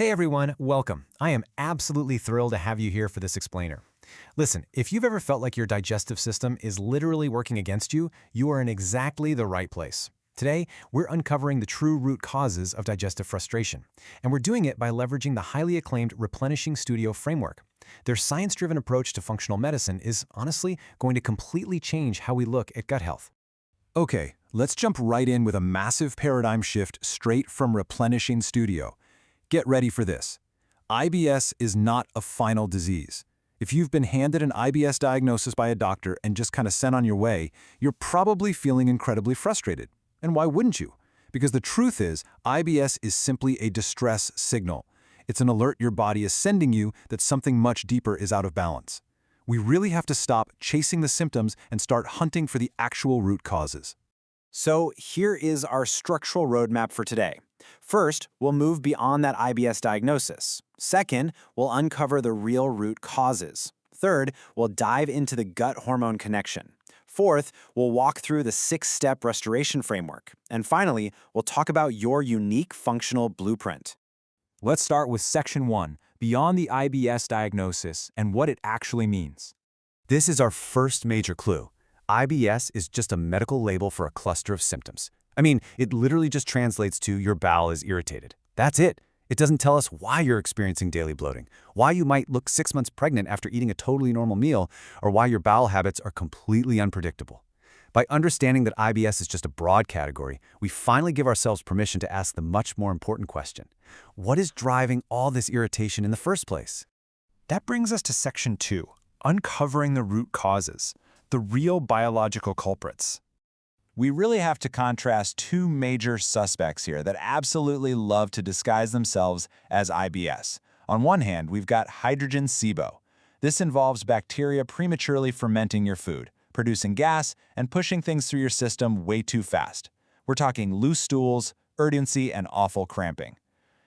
Hey everyone, welcome. I am absolutely thrilled to have you here for this explainer. Listen, if you've ever felt like your digestive system is literally working against you, you are in exactly the right place. Today, we're uncovering the true root causes of digestive frustration, and we're doing it by leveraging the highly acclaimed Replenishing Studio framework. Their science-driven approach to functional medicine is honestly going to completely change how we look at gut health. Okay, let's jump right in with a massive paradigm shift straight from Replenishing Studio. Get ready for this. IBS is not a final disease. If you've been handed an IBS diagnosis by a doctor and just kind of sent on your way, you're probably feeling incredibly frustrated. And why wouldn't you? Because the truth is, IBS is simply a distress signal. It's an alert your body is sending you that something much deeper is out of balance. We really have to stop chasing the symptoms and start hunting for the actual root causes. So here is our structural roadmap for today. First, we'll move beyond that IBS diagnosis. Second, we'll uncover the real root causes. Third, we'll dive into the gut-hormone connection. Fourth, we'll walk through the 6-step restoration framework. And finally, we'll talk about your unique functional blueprint. Let's start with Section 1, Beyond the IBS Diagnosis and what it actually means. This is our first major clue. IBS is just a medical label for a cluster of symptoms. I mean, it literally just translates to your bowel is irritated. That's it. It doesn't tell us why you're experiencing daily bloating, why you might look 6 months pregnant after eating a totally normal meal, or why your bowel habits are completely unpredictable. By understanding that IBS is just a broad category, we finally give ourselves permission to ask the much more important question. What is driving all this irritation in the first place? That brings us to Section 2, Uncovering the Root Causes, the real biological culprits. We really have to contrast two major suspects here that absolutely love to disguise themselves as IBS. On one hand, we've got hydrogen SIBO. This involves bacteria prematurely fermenting your food, producing gas, and pushing things through your system way too fast. We're talking loose stools, urgency, and awful cramping.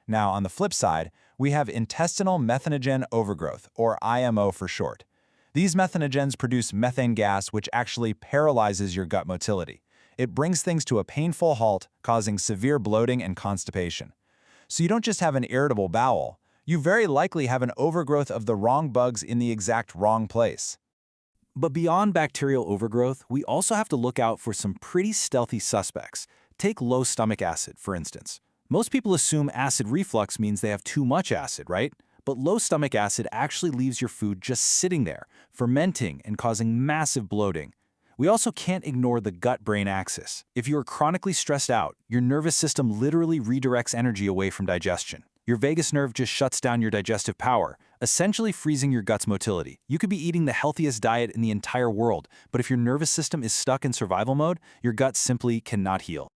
Now, on the flip side, we have intestinal methanogen overgrowth, or IMO for short. These methanogens produce methane gas, which actually paralyzes your gut motility. It brings things to a painful halt, causing severe bloating and constipation. So you don't just have an irritable bowel, you very likely have an overgrowth of the wrong bugs in the exact wrong place. But beyond bacterial overgrowth, we also have to look out for some pretty stealthy suspects. Take low stomach acid, for instance. Most people assume acid reflux means they have too much acid, right? But low stomach acid actually leaves your food just sitting there, fermenting and causing massive bloating. We also can't ignore the gut-brain axis. If you are chronically stressed out, your nervous system literally redirects energy away from digestion. Your vagus nerve just shuts down your digestive power, essentially freezing your gut's motility. You could be eating the healthiest diet in the entire world, but if your nervous system is stuck in survival mode, your gut simply cannot heal.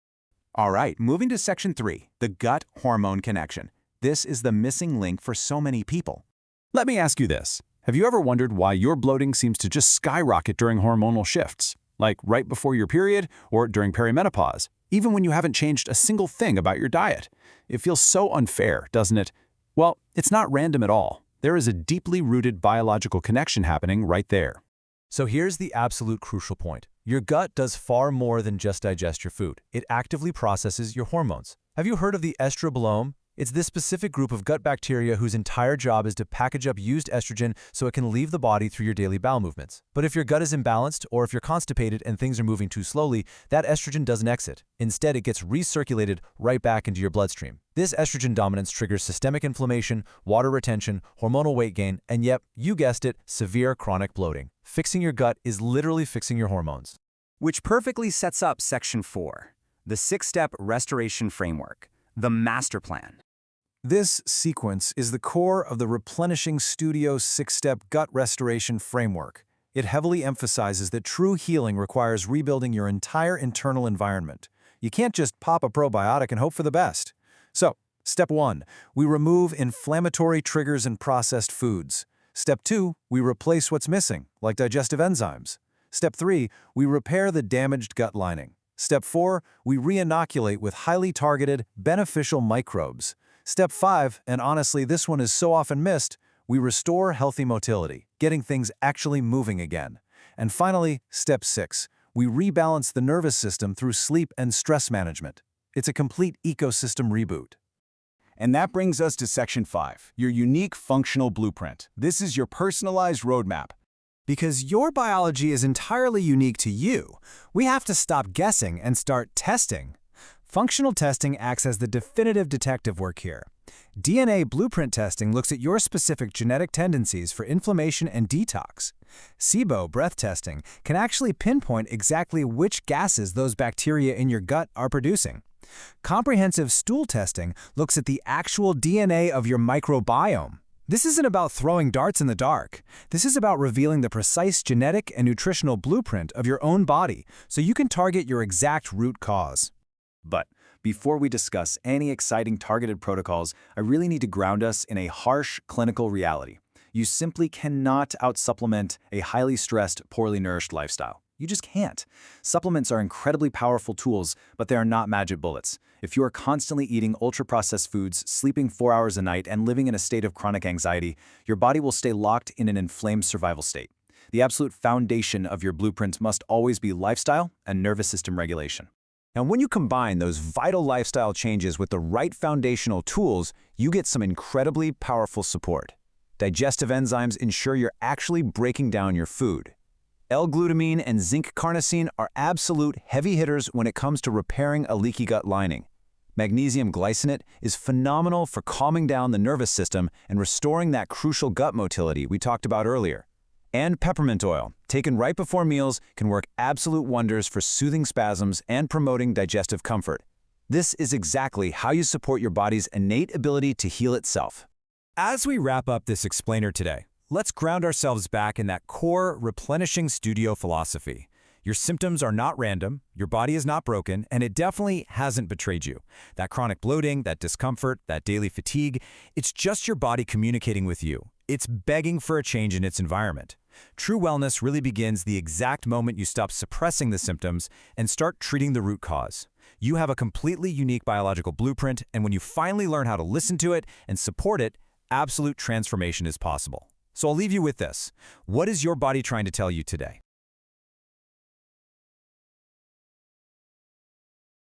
All right, moving to Section 3, the gut-hormone connection. This is the missing link for so many people. Let me ask you this. Have you ever wondered why your bloating seems to just skyrocket during hormonal shifts, like right before your period or during perimenopause, even when you haven't changed a single thing about your diet? It feels so unfair, doesn't it? Well, it's not random at all. There is a deeply rooted biological connection happening right there. So here's the absolute crucial point. Your gut does far more than just digest your food. It actively processes your hormones. Have you heard of the estrobiome? It's this specific group of gut bacteria whose entire job is to package up used estrogen so it can leave the body through your daily bowel movements. But if your gut is imbalanced, or if you're constipated and things are moving too slowly, that estrogen doesn't exit. Instead, it gets recirculated right back into your bloodstream. This estrogen dominance triggers systemic inflammation, water retention, hormonal weight gain, and yep, you guessed it, severe chronic bloating. Fixing your gut is literally fixing your hormones. Which perfectly sets up Section 4, the 6-step restoration framework, the master plan. This sequence is the core of the Replenishing Studio 6-step gut restoration framework. It heavily emphasizes that true healing requires rebuilding your entire internal environment. You can't just pop a probiotic and hope for the best. So, Step 1, we remove inflammatory triggers and processed foods. Step 2, we replace what's missing, like digestive enzymes. Step 3, we repair the damaged gut lining. Step 4, we re-inoculate with highly targeted, beneficial microbes. Step 5, and honestly this one is so often missed, we restore healthy motility, getting things actually moving again. And finally, Step 6, we rebalance the nervous system through sleep and stress management. It's a complete ecosystem reboot. And that brings us to Section 5, your unique functional blueprint. This is your personalized roadmap. Because your biology is entirely unique to you, we have to stop guessing and start testing. Functional testing acts as the definitive detective work here. DNA blueprint testing looks at your specific genetic tendencies for inflammation and detox. SIBO breath testing can actually pinpoint exactly which gases those bacteria in your gut are producing. Comprehensive stool testing looks at the actual DNA of your microbiome. This isn't about throwing darts in the dark. This is about revealing the precise genetic and nutritional blueprint of your own body so you can target your exact root cause. But before we discuss any exciting targeted protocols, I really need to ground us in a harsh clinical reality. You simply cannot out-supplement a highly stressed, poorly nourished lifestyle. You just can't. Supplements are incredibly powerful tools, but they are not magic bullets. If you are constantly eating ultra-processed foods, sleeping 4 hours a night, and living in a state of chronic anxiety, your body will stay locked in an inflamed survival state. The absolute foundation of your blueprint must always be lifestyle and nervous system regulation. And when you combine those vital lifestyle changes with the right foundational tools, you get some incredibly powerful support. Digestive enzymes ensure you're actually breaking down your food. L-glutamine and zinc carnosine are absolute heavy hitters when it comes to repairing a leaky gut lining. Magnesium glycinate is phenomenal for calming down the nervous system and restoring that crucial gut motility we talked about earlier. And peppermint oil, taken right before meals, can work absolute wonders for soothing spasms and promoting digestive comfort. This is exactly how you support your body's innate ability to heal itself. As we wrap up this explainer today, let's ground ourselves back in that core replenishing studio philosophy. Your symptoms are not random, your body is not broken, and it definitely hasn't betrayed you. That chronic bloating, that discomfort, that daily fatigue, it's just your body communicating with you. It's begging for a change in its environment. True wellness really begins the exact moment you stop suppressing the symptoms and start treating the root cause. You have a completely unique biological blueprint, and when you finally learn how to listen to it and support it, absolute transformation is possible. So I'll leave you with this. What is your body trying to tell you today?